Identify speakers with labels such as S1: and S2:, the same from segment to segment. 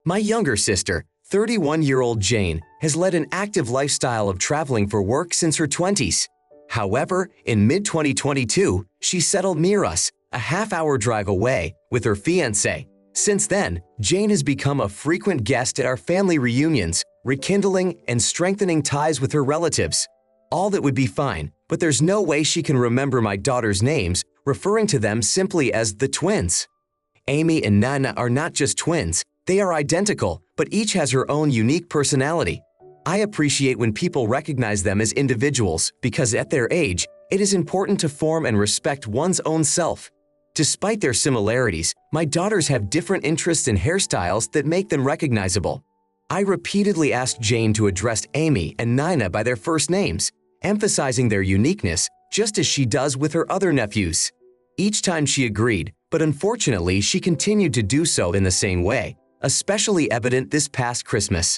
S1: My younger sister, 31-year-old Jane, has led an active lifestyle of traveling for work since her 20s. However, in mid-2022, she settled near us, a half-hour drive away, with her fiancé. Since then, Jane has become a frequent guest at our family reunions, rekindling and strengthening ties with her relatives. All that would be fine, but there's no way she can remember my daughter's names, referring to them simply as the twins. Amy and Nana are not just twins, they are identical, but each has her own unique personality. I appreciate when people recognize them as individuals because at their age, it is important to form and respect one's own self. Despite their similarities, my daughters have different interests and hairstyles that make them recognizable. I repeatedly asked Jane to address Amy and Nina by their first names, emphasizing their uniqueness, just as she does with her other nephews. Each time she agreed, but unfortunately she continued to do so in the same way, especially evident this past Christmas.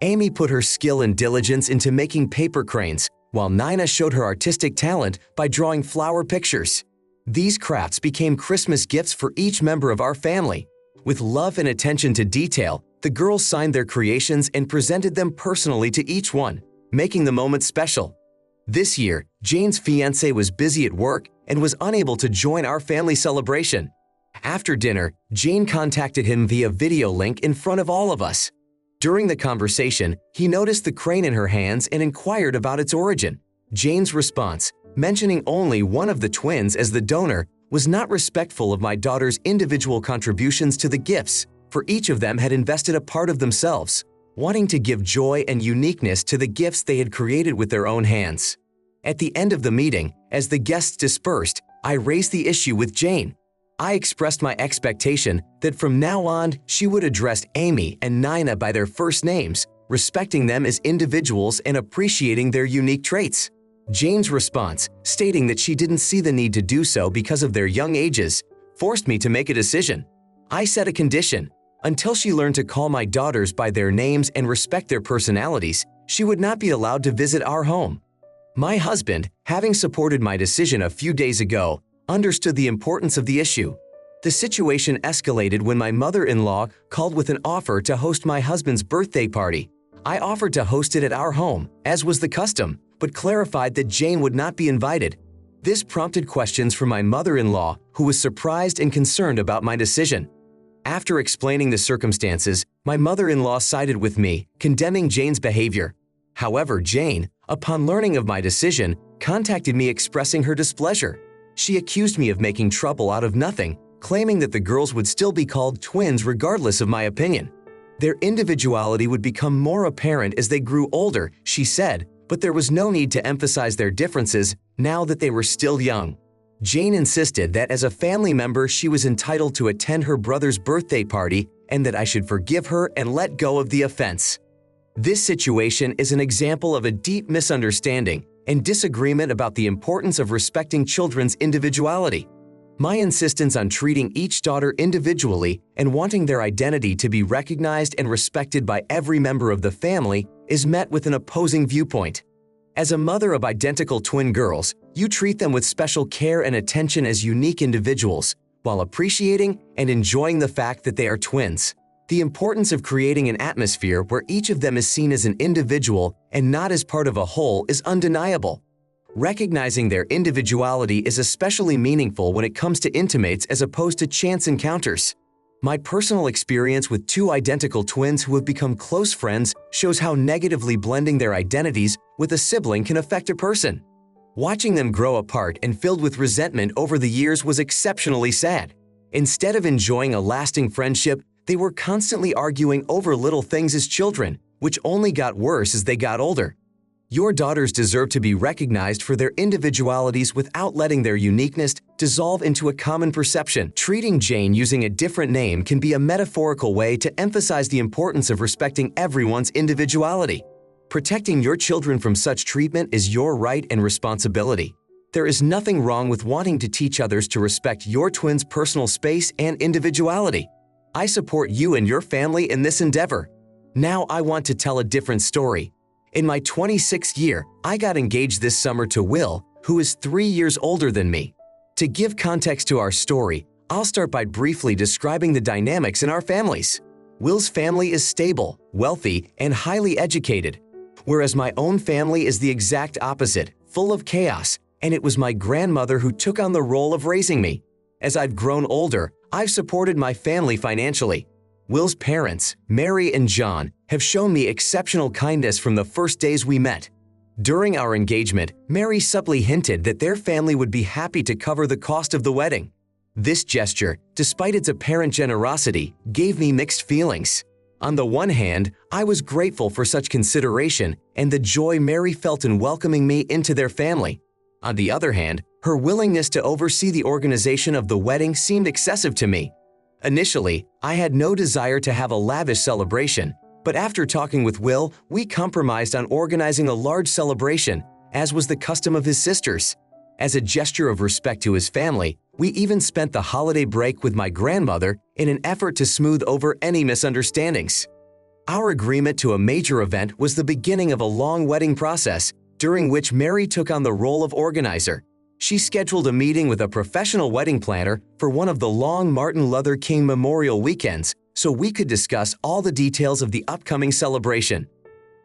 S1: Amy put her skill and diligence into making paper cranes, while Nina showed her artistic talent by drawing flower pictures. These crafts became Christmas gifts for each member of our family. With love and attention to detail, the girls signed their creations and presented them personally to each one, making the moment special. This year, Jane's fiancé was busy at work and was unable to join our family celebration. After dinner, Jane contacted him via video link in front of all of us. During the conversation, he noticed the crane in her hands and inquired about its origin. Jane's response, mentioning only one of the twins as the donor, was not respectful of my daughter's individual contributions to the gifts, for each of them had invested a part of themselves, wanting to give joy and uniqueness to the gifts they had created with their own hands. At the end of the meeting, as the guests dispersed, I raised the issue with Jane. I expressed my expectation that from now on she would address Amy and Nina by their first names, respecting them as individuals and appreciating their unique traits. Jane's response, stating that she didn't see the need to do so because of their young ages, forced me to make a decision. I set a condition. Until she learned to call my daughters by their names and respect their personalities, she would not be allowed to visit our home. My husband, having supported my decision a few days ago, understood the importance of the issue. The situation escalated when my mother-in-law called with an offer to host my husband's birthday party. I offered to host it at our home, as was the custom, but clarified that Jane would not be invited. This prompted questions from my mother-in-law, who was surprised and concerned about my decision. After explaining the circumstances, my mother-in-law sided with me, condemning Jane's behavior. However, Jane, upon learning of my decision, contacted me expressing her displeasure. She accused me of making trouble out of nothing, claiming that the girls would still be called twins regardless of my opinion. Their individuality would become more apparent as they grew older, she said, but there was no need to emphasize their differences now that they were still young. Jane insisted that as a family member she was entitled to attend her brother's birthday party and that I should forgive her and let go of the offense. This situation is an example of a deep misunderstanding and disagreement about the importance of respecting children's individuality. My insistence on treating each daughter individually and wanting their identity to be recognized and respected by every member of the family is met with an opposing viewpoint. As a mother of identical twin girls, you treat them with special care and attention as unique individuals, while appreciating and enjoying the fact that they are twins. The importance of creating an atmosphere where each of them is seen as an individual and not as part of a whole is undeniable. Recognizing their individuality is especially meaningful when it comes to intimates as opposed to chance encounters. My personal experience with two identical twins who have become close friends shows how negatively blending their identities with a sibling can affect a person. Watching them grow apart and filled with resentment over the years was exceptionally sad. Instead of enjoying a lasting friendship, they were constantly arguing over little things as children, which only got worse as they got older. Your daughters deserve to be recognized for their individualities without letting their uniqueness dissolve into a common perception. Treating Jane using a different name can be a metaphorical way to emphasize the importance of respecting everyone's individuality. Protecting your children from such treatment is your right and responsibility. There is nothing wrong with wanting to teach others to respect your twins' personal space and individuality. I support you and your family in this endeavor. Now I want to tell a different story. In my 26th year, I got engaged this summer to Will, who is 3 years older than me. To give context to our story, I'll start by briefly describing the dynamics in our families. Will's family is stable, wealthy, and highly educated, whereas my own family is the exact opposite, full of chaos, and it was my grandmother who took on the role of raising me. As I've grown older, I've supported my family financially. Will's parents, Mary and John, have shown me exceptional kindness from the first days we met. During our engagement, Mary subtly hinted that their family would be happy to cover the cost of the wedding. This gesture, despite its apparent generosity, gave me mixed feelings. On the one hand, I was grateful for such consideration and the joy Mary felt in welcoming me into their family. On the other hand, her willingness to oversee the organization of the wedding seemed excessive to me. Initially, I had no desire to have a lavish celebration, but after talking with Will, we compromised on organizing a large celebration, as was the custom of his sisters. As a gesture of respect to his family, we even spent the holiday break with my grandmother in an effort to smooth over any misunderstandings. Our agreement to a major event was the beginning of a long wedding process, during which Mary took on the role of organizer. She scheduled a meeting with a professional wedding planner for one of the long Martin Luther King Memorial weekends so we could discuss all the details of the upcoming celebration.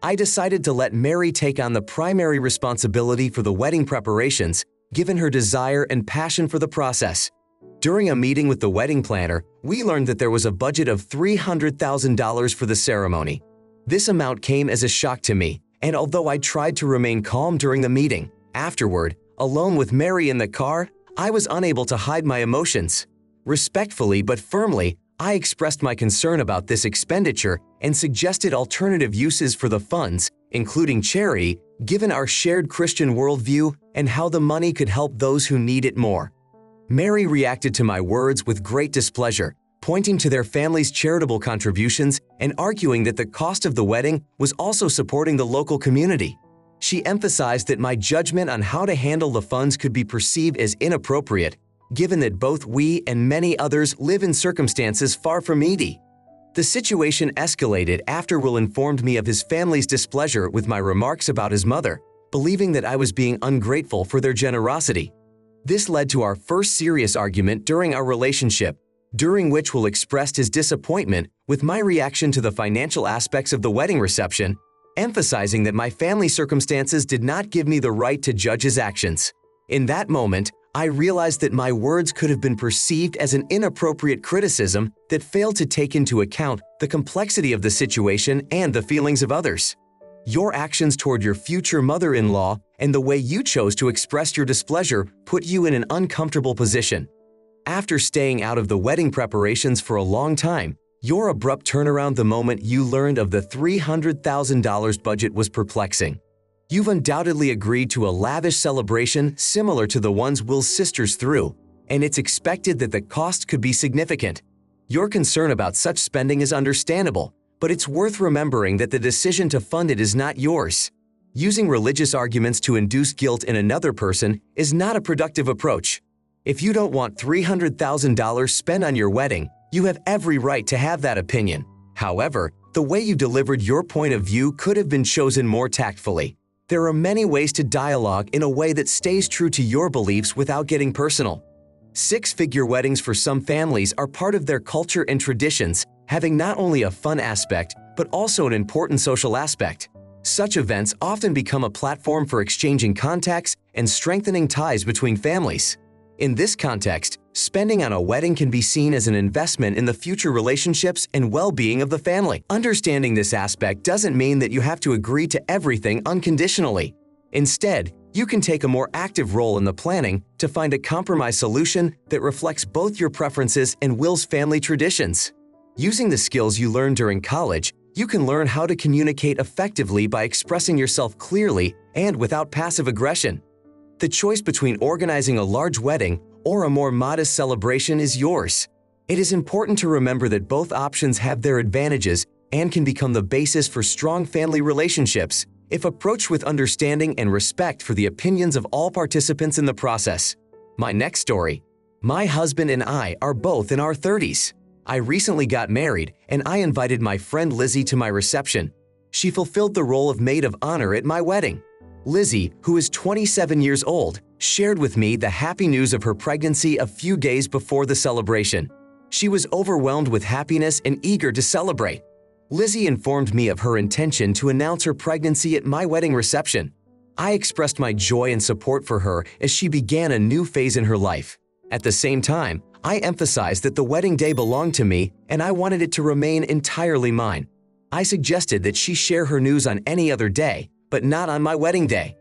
S1: I decided to let Mary take on the primary responsibility for the wedding preparations, given her desire and passion for the process. During a meeting with the wedding planner, we learned that there was a budget of $300,000 for the ceremony. This amount came as a shock to me, and although I tried to remain calm during the meeting, afterward, alone with Mary in the car, I was unable to hide my emotions. Respectfully but firmly, I expressed my concern about this expenditure and suggested alternative uses for the funds, including charity, given our shared Christian worldview and how the money could help those who need it more. Mary reacted to my words with great displeasure, pointing to their family's charitable contributions and arguing that the cost of the wedding was also supporting the local community. She emphasized that my judgment on how to handle the funds could be perceived as inappropriate, given that both we and many others live in circumstances far from needy. The situation escalated after Will informed me of his family's displeasure with my remarks about his mother, believing that I was being ungrateful for their generosity. This led to our first serious argument during our relationship, during which Will expressed his disappointment with my reaction to the financial aspects of the wedding reception, emphasizing that my family circumstances did not give me the right to judge his actions. In that moment, I realized that my words could have been perceived as an inappropriate criticism that failed to take into account the complexity of the situation and the feelings of others. Your actions toward your future mother-in-law and the way you chose to express your displeasure put you in an uncomfortable position. After staying out of the wedding preparations for a long time, your abrupt turnaround the moment you learned of the $300,000 budget was perplexing. You've undoubtedly agreed to a lavish celebration similar to the ones Will's sisters threw, and it's expected that the cost could be significant. Your concern about such spending is understandable, but it's worth remembering that the decision to fund it is not yours. Using religious arguments to induce guilt in another person is not a productive approach. If you don't want $300,000 spent on your wedding, you have every right to have that opinion. However, the way you delivered your point of view could have been chosen more tactfully. There are many ways to dialogue in a way that stays true to your beliefs without getting personal. Six-figure weddings for some families are part of their culture and traditions, having not only a fun aspect, but also an important social aspect. Such events often become a platform for exchanging contacts and strengthening ties between families. In this context, spending on a wedding can be seen as an investment in the future relationships and well-being of the family. Understanding this aspect doesn't mean that you have to agree to everything unconditionally. Instead, you can take a more active role in the planning to find a compromise solution that reflects both your preferences and Will's family traditions. Using the skills you learned during college, you can learn how to communicate effectively by expressing yourself clearly and without passive aggression. The choice between organizing a large wedding or a more modest celebration is yours. It is important to remember that both options have their advantages and can become the basis for strong family relationships if approached with understanding and respect for the opinions of all participants in the process. My next story. My husband and I are both in our 30s. I recently got married, and I invited my friend Lizzie to my reception. She fulfilled the role of maid of honor at my wedding. Lizzie, who is 27 years old, shared with me the happy news of her pregnancy a few days before the celebration. She was overwhelmed with happiness and eager to celebrate. Lizzie informed me of her intention to announce her pregnancy at my wedding reception. I expressed my joy and support for her as she began a new phase in her life. At the same time, I emphasized that the wedding day belonged to me and I wanted it to remain entirely mine. I suggested that she share her news on any other day, but not on my wedding day.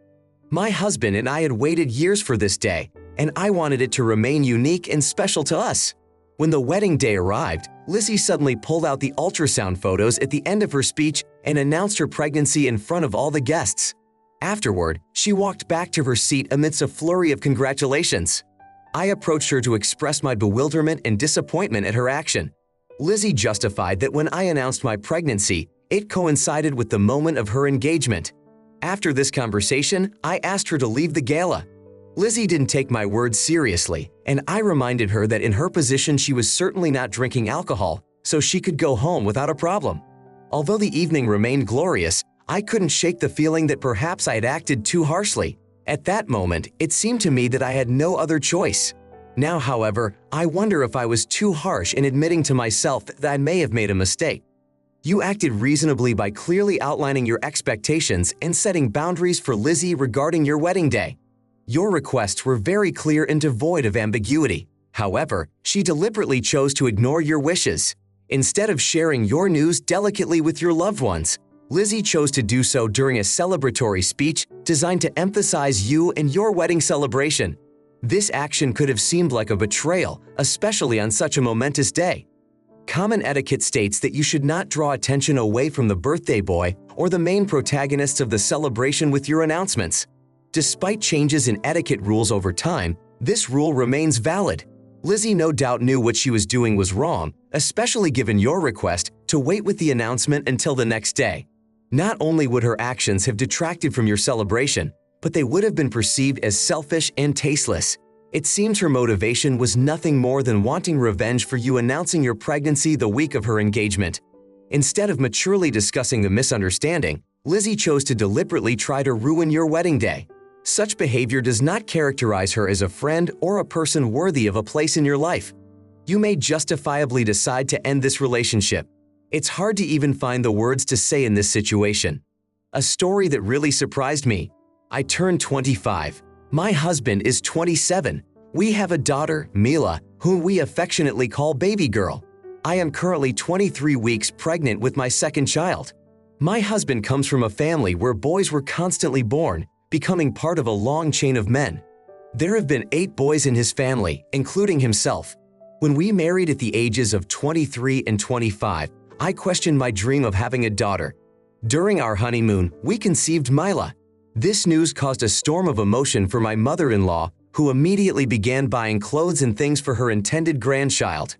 S1: My husband and I had waited years for this day, and I wanted it to remain unique and special to us. When the wedding day arrived, Lizzie suddenly pulled out the ultrasound photos at the end of her speech and announced her pregnancy in front of all the guests. Afterward, she walked back to her seat amidst a flurry of congratulations. I approached her to express my bewilderment and disappointment at her action. Lizzie justified that when I announced my pregnancy, it coincided with the moment of her engagement. After this conversation, I asked her to leave the gala. Lizzie didn't take my words seriously, and I reminded her that in her position she was certainly not drinking alcohol, so she could go home without a problem. Although the evening remained glorious, I couldn't shake the feeling that perhaps I had acted too harshly. At that moment, it seemed to me that I had no other choice. Now, however, I wonder if I was too harsh in admitting to myself that I may have made a mistake. You acted reasonably by clearly outlining your expectations and setting boundaries for Lizzie regarding your wedding day. Your requests were very clear and devoid of ambiguity. However, she deliberately chose to ignore your wishes. Instead of sharing your news delicately with your loved ones, Lizzie chose to do so during a celebratory speech designed to emphasize you and your wedding celebration. This action could have seemed like a betrayal, especially on such a momentous day. Common etiquette states that you should not draw attention away from the birthday boy or the main protagonists of the celebration with your announcements. Despite changes in etiquette rules over time, this rule remains valid. Lizzie no doubt knew what she was doing was wrong, especially given your request to wait with the announcement until the next day. Not only would her actions have detracted from your celebration, but they would have been perceived as selfish and tasteless. It seems her motivation was nothing more than wanting revenge for you announcing your pregnancy the week of her engagement. Instead of maturely discussing the misunderstanding, Lizzie chose to deliberately try to ruin your wedding day. Such behavior does not characterize her as a friend or a person worthy of a place in your life. You may justifiably decide to end this relationship. It's hard to even find the words to say in this situation. A story that really surprised me. I turned 25. My husband is 27. We have a daughter, Mila, whom we affectionately call baby girl. I am currently 23 weeks pregnant with my second child. My husband comes from a family where boys were constantly born, becoming part of a long chain of men. There have been 8 boys in his family, including himself. When we married at the ages of 23 and 25, I questioned my dream of having a daughter. During our honeymoon, we conceived Mila. This news caused a storm of emotion for my mother-in-law, who immediately began buying clothes and things for her intended grandchild.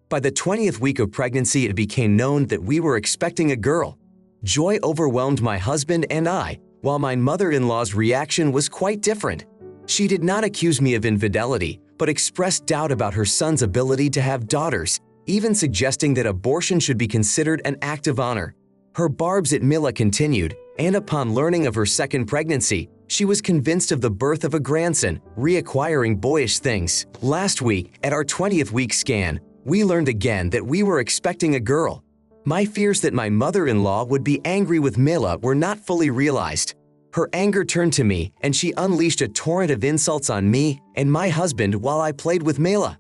S1: By the 20th week of pregnancy, it became known that we were expecting a girl. Joy overwhelmed my husband and I, while my mother-in-law's reaction was quite different. She did not accuse me of infidelity, but expressed doubt about her son's ability to have daughters, even suggesting that abortion should be considered an act of honor. Her barbs at Mila continued, and upon learning of her second pregnancy, she was convinced of the birth of a grandson, reacquiring boyish things. Last week, at our 20th week scan, we learned again that we were expecting a girl. My fears that my mother-in-law would be angry with Mila were not fully realized. Her anger turned to me, and she unleashed a torrent of insults on me and my husband while I played with Mila.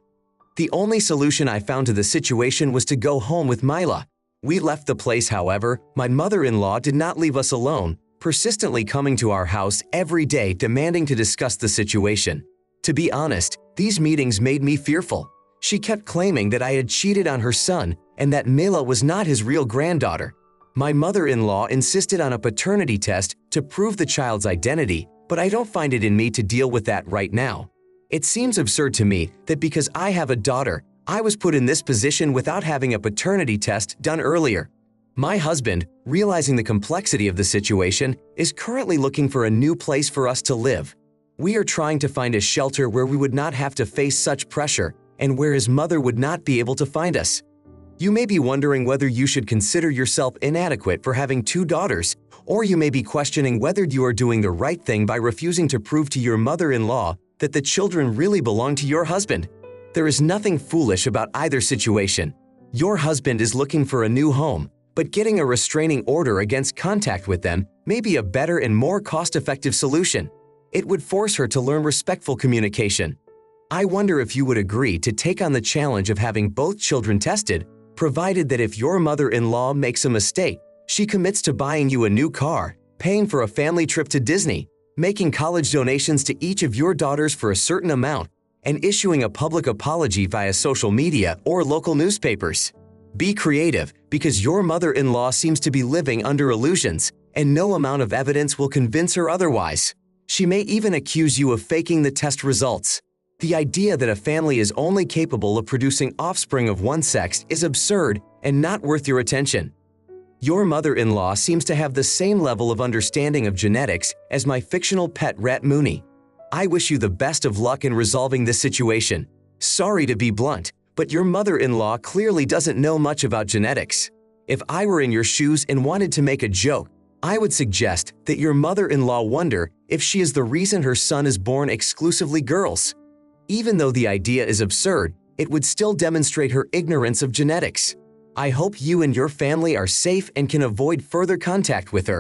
S1: The only solution I found to the situation was to go home with Mila. We left the place, however. My mother-in-law did not leave us alone, persistently coming to our house every day demanding to discuss the situation. To be honest, these meetings made me fearful. She kept claiming that I had cheated on her son and that Mila was not his real granddaughter. My mother-in-law insisted on a paternity test to prove the child's identity, but I don't find it in me to deal with that right now. It seems absurd to me that because I have a daughter, I was put in this position without having a paternity test done earlier. My husband, realizing the complexity of the situation, is currently looking for a new place for us to live. We are trying to find a shelter where we would not have to face such pressure and where his mother would not be able to find us. You may be wondering whether you should consider yourself inadequate for having 2 daughters, or you may be questioning whether you are doing the right thing by refusing to prove to your mother-in-law that the children really belong to your husband. There is nothing foolish about either situation. Your husband is looking for a new home, but getting a restraining order against contact with them may be a better and more cost-effective solution. It would force her to learn respectful communication. I wonder if you would agree to take on the challenge of having both children tested, provided that if your mother-in-law makes a mistake, she commits to buying you a new car, paying for a family trip to Disney, making college donations to each of your daughters for a certain amount, and issuing a public apology via social media or local newspapers. Be creative, because your mother-in-law seems to be living under illusions, and no amount of evidence will convince her otherwise. She may even accuse you of faking the test results. The idea that a family is only capable of producing offspring of one sex is absurd and not worth your attention. Your mother-in-law seems to have the same level of understanding of genetics as my fictional pet rat Mooney. I wish you the best of luck in resolving this situation. Sorry to be blunt, but your mother-in-law clearly doesn't know much about genetics. If I were in your shoes and wanted to make a joke, I would suggest that your mother-in-law wonder if she is the reason her son is born exclusively girls. Even though the idea is absurd, it would still demonstrate her ignorance of genetics. I hope you and your family are safe and can avoid further contact with her.